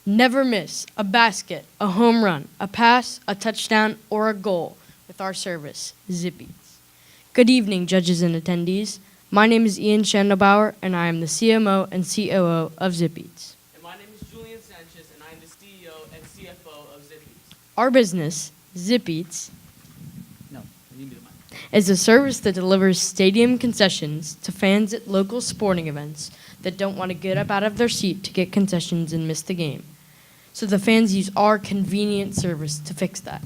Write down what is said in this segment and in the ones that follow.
Never miss a basket, a home run, a pass, a touchdown, or a goal with our service, Zip Eats. Good evening, judges and attendees. My name is Ian Schandelbauer, and I am the CMO and COO of Zip Eats. And my name is Julian Sanchez, and I am the CEO and CFO of Zip Eats. Our business, Zip Eats, No, you need the mic. is a service that delivers stadium concessions to fans at local sporting events that don't want to get up out of their seat to get concessions and miss the game. So the fans use our convenient service to fix that.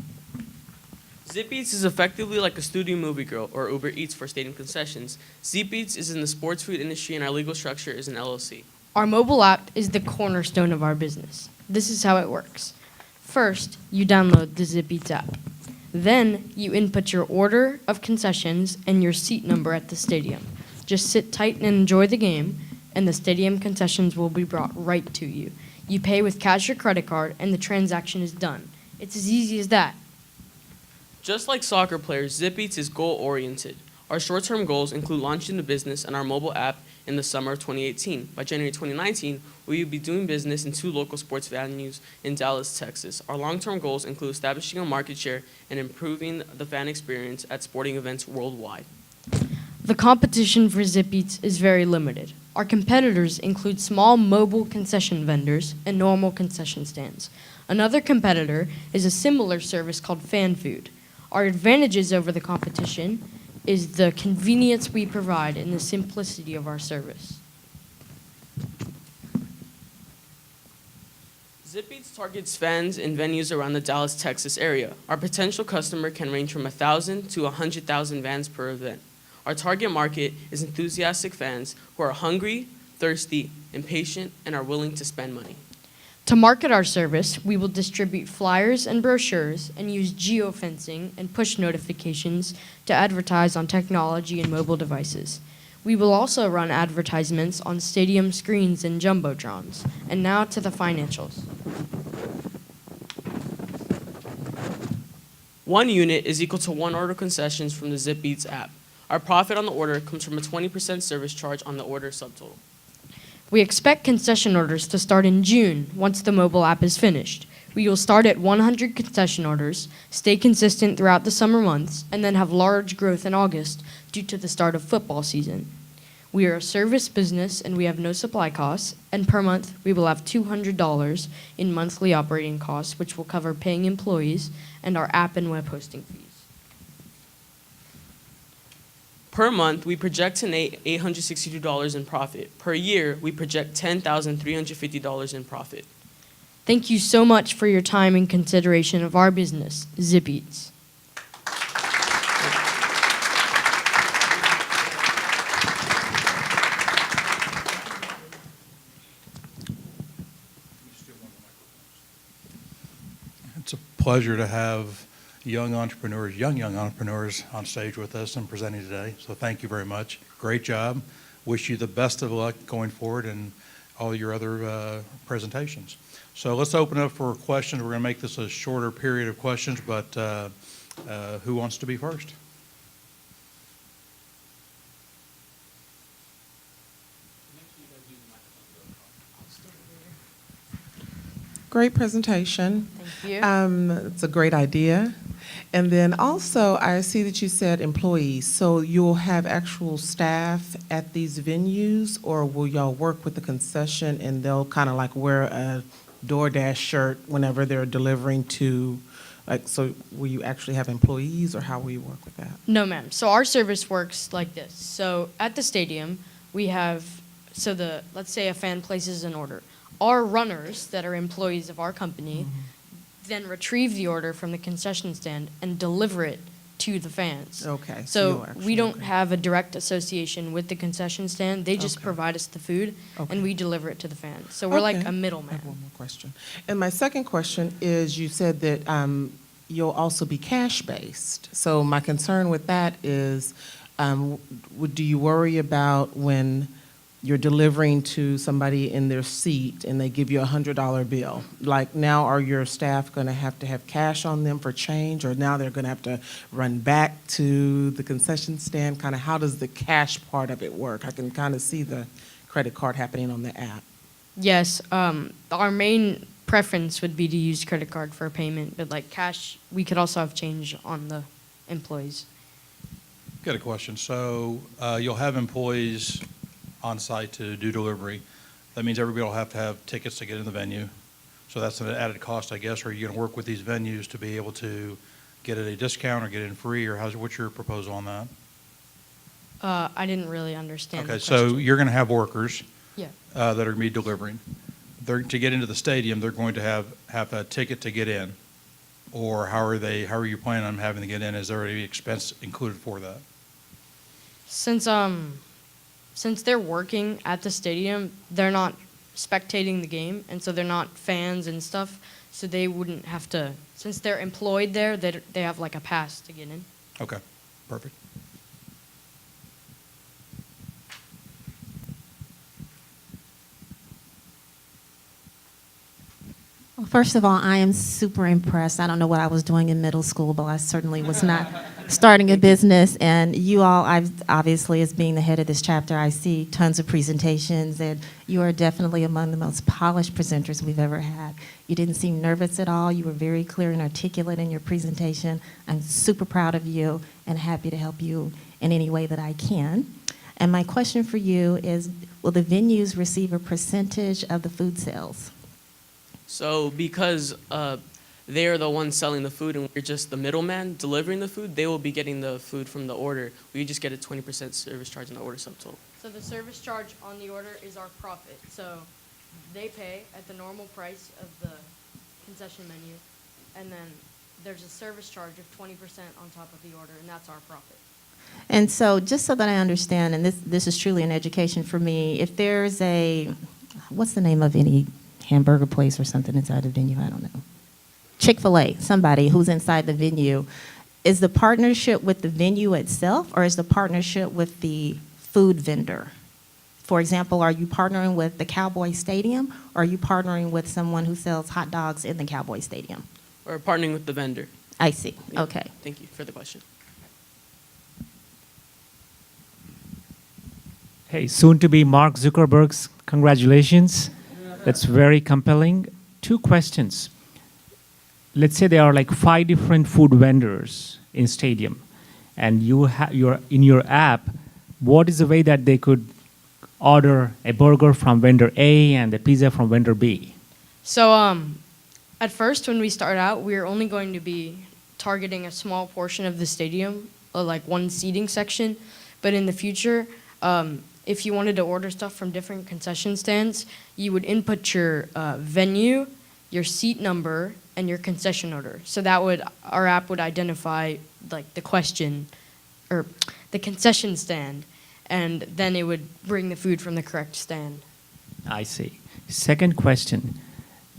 Zip Eats is effectively like a studio movie girl or Uber Eats for stadium concessions. Zip Eats is in the sports food industry, and our legal structure is an LLC. Our mobile app is the cornerstone of our business. This is how it works. First, you download the Zip Eats app. Then, you input your order of concessions and your seat number at the stadium. Just sit tight and enjoy the game, and the stadium concessions will be brought right to you. You pay with cash or credit card, and the transaction is done. It's as easy as that. Just like soccer players, Zip Eats is goal-oriented. Our short-term goals include launching the business and our mobile app in the summer of 2018. By January 2019, we will be doing business in 2 local sports venues in Dallas, Texas. Our long-term goals include establishing a market share and improving the fan experience at sporting events worldwide. The competition for Zip Eats is very limited. Our competitors include small mobile concession vendors and normal concession stands. Another competitor is a similar service called Fan Food. Our advantages over the competition is the convenience we provide and the simplicity of our service. Zip Eats targets fans in venues around the Dallas, Texas area. Our potential customer can range from 1,000 to 100,000 fans per event. Our target market is enthusiastic fans who are hungry, thirsty, impatient, and are willing to spend money. To market our service, we will distribute flyers and brochures and use geofencing and push notifications to advertise on technology and mobile devices. We will also run advertisements on stadium screens and jumbotrons. And now to the financials. 1 unit is equal to 1 order concessions from the Zip Eats app. Our profit on the order comes from a 20% service charge on the order subtotal. We expect concession orders to start in June once the mobile app is finished. We will start at 100 concession orders, stay consistent throughout the summer months, and then have large growth in August due to the start of football season. We are a service business and we have no supply costs, and per month we will have $200 in monthly operating costs, which will cover paying employees and our app and web hosting fees. Per month, we project to make $862 in profit. Per year, we project $10,350 in profit. Thank you so much for your time and consideration of our business, Zip Eats. It's a pleasure to have young entrepreneurs on stage with us and presenting today. So thank you very much. Great job. Wish you the best of luck going forward in all your other presentations. So let's open up for questions. We're going to make this a shorter period of questions, but who wants to be first? Great presentation. Thank you. It's a great idea. And then also, I see that you said employees. So you'll have actual staff at these venues, or will y'all work with the concession and they'll kind of like wear a DoorDash shirt whenever they're delivering to, like, so will you actually have employees, or how will you work with that? No, ma'am. So our service works like this. So at the stadium, we have, let's say a fan places an order. Our runners that are employees of our company then retrieve the order from the concession stand and deliver it to the fans. Okay. So you'll we don't actually- have a direct association with the concession stand. They just Okay. provide us the food, Okay. and we deliver it to the fans. So we're like Okay. a I have middleman. one more question. And my second question is, you said that you'll also be cash-based. So my concern with that is, do you worry about when you're delivering to somebody in their seat and they give you a $100 bill? Like, now are your staff going to have cash on them for change, or now they're going to have to run back to the concession stand? Kind of how does the cash part of it work? I can kind of see the credit card happening on the app. Yes, our main preference would be to use credit card for payment, but like cash, we could also have change on the employees. Got a question. So you'll have employees on site to do delivery. That means everybody will have to have tickets to get in the venue. So that's an added cost, I guess. Are you going to work with these venues to be able to get at a discount or get in free, or what's your proposal on that? I didn't really understand the Okay, so question. you're going to have workers Yeah. that are going to be delivering. To get into the stadium, they're going to have a ticket to get in, or how are you planning on having to get in? Is there any expense included for that? Since they're working at the stadium, they're not spectating the game, and so they're not fans and stuff, so they wouldn't have to, since they're employed there, they have like a pass to get in. Okay, perfect. Well, first of all, I am super impressed. I don't know what I was doing in middle school, but I certainly was not starting a business. And you all, obviously, as being the head of this chapter, I see tons of presentations, and you are definitely among the most polished presenters we've ever had. You didn't seem nervous at all. You were very clear and articulate in your presentation. I'm super proud of you and happy to help you in any way that I can. And my question for you is, will the venues receive a percentage of the food sales? So because they're the ones selling the food and we're just the middleman delivering the food, they will be getting the food from the order. We just get a 20% service charge on the order subtotal. So the service charge on the order is our profit. So they pay at the normal price of the concession menu, and then there's a service charge of 20% on top of the order, and that's our profit. And so just so that I understand, and this is truly an education for me, if there's what's the name of any hamburger place or something inside the venue, I don't know. Chick-fil-A, somebody who's inside the venue, is the partnership with the venue itself, or is the partnership with the food vendor? For example, are you partnering with the Cowboy Stadium, or are you partnering with someone who sells hot dogs in the Cowboy Stadium? Or partnering with the vendor. I see. Yeah. Okay. Thank you for the question. Hey, soon to be Mark Zuckerberg's congratulations. That's very compelling. 2 questions. Let's say there are like 5 different food vendors in stadium, and you're in your app. What is the way that they could order a burger from vendor A and a pizza from vendor B? So at first, when we start out, we're only going to be targeting a small portion of the stadium, like one seating section. But in the future, if you wanted to order stuff from different concession stands, you would input your venue, your seat number, and your concession order. So our app would identify like the question or the concession stand, and then it would bring the food from the correct stand. I see. Second question.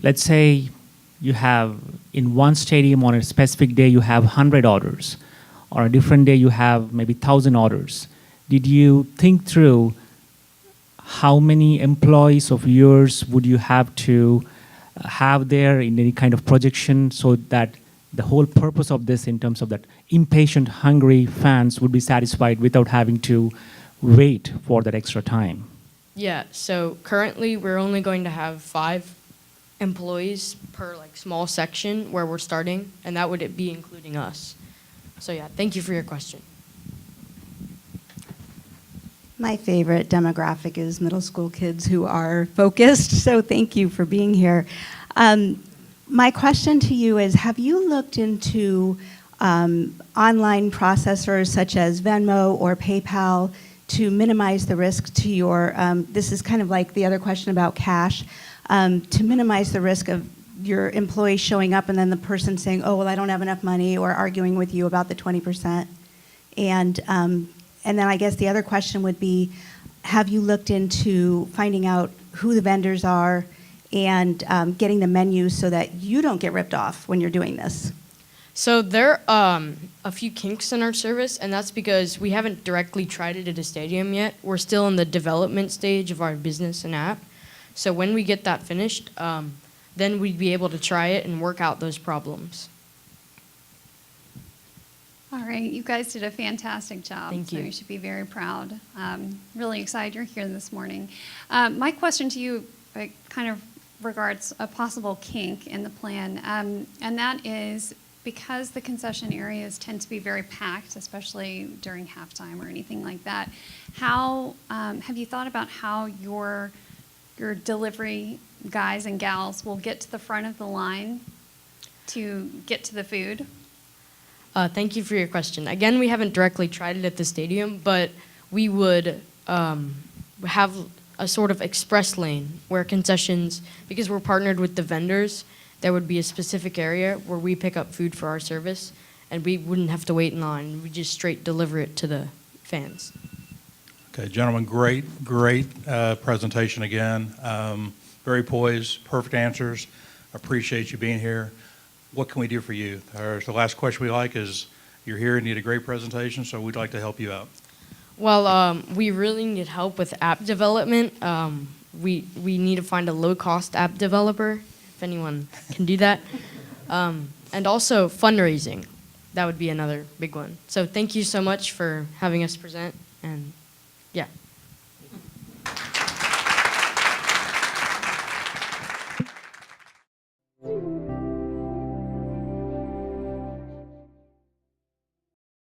Let's say you have in one stadium on a specific day you have 100 orders, or a different day you have maybe 1,000 orders. Did you think through how many employees of yours would you have to have there in any kind of projection, so that the whole purpose of this in terms of that impatient, hungry fans would be satisfied without having to wait for that extra time? Yeah, so currently we're only going to have 5 employees per like small section where we're starting, and that would be including us. So yeah, thank you for your question. My favorite demographic is middle school kids who are focused, so thank you for being here. My question to you is, have you looked into online processors such as Venmo or PayPal to minimize the risk to your, this is kind of like the other question about cash, to minimize the risk of your employee showing up and then the person saying, oh, well, I don't have enough money, or arguing with you about the 20%? And then I guess the other question would be, have you looked into finding out who the vendors are and getting the menus so that you don't get ripped off when you're doing this? So there are a few kinks in our service, and that's because we haven't directly tried it at a stadium yet. We're still in the development stage of our business and app. So when we get that finished, then we'd be able to try it and work out those problems. All right, you guys did a fantastic job. Thank you. So you should be very proud. Really excited you're here this morning. My question to you kind of regards a possible kink in the plan, and that is because the concession areas tend to be very packed, especially during halftime or anything like that. How have you thought about how your delivery guys and gals will get to the front of the line to get to the food? Thank you for your question. Again, we haven't directly tried it at the stadium, but we would have a sort of express lane where concessions, because we're partnered with the vendors, there would be a specific area where we pick up food for our service, and we wouldn't have to wait in line. We just straight deliver it to the fans. Okay, gentlemen, great presentation again. Very poised, perfect answers. Appreciate you being here. What can we do for you? The last question we like is, you're here and need a great presentation, so we'd like to help you out. Well, we really need help with app development. We need to find a low-cost app developer, if anyone can do that. And also fundraising. That would be another big one. So thank you so much for having us present, and yeah.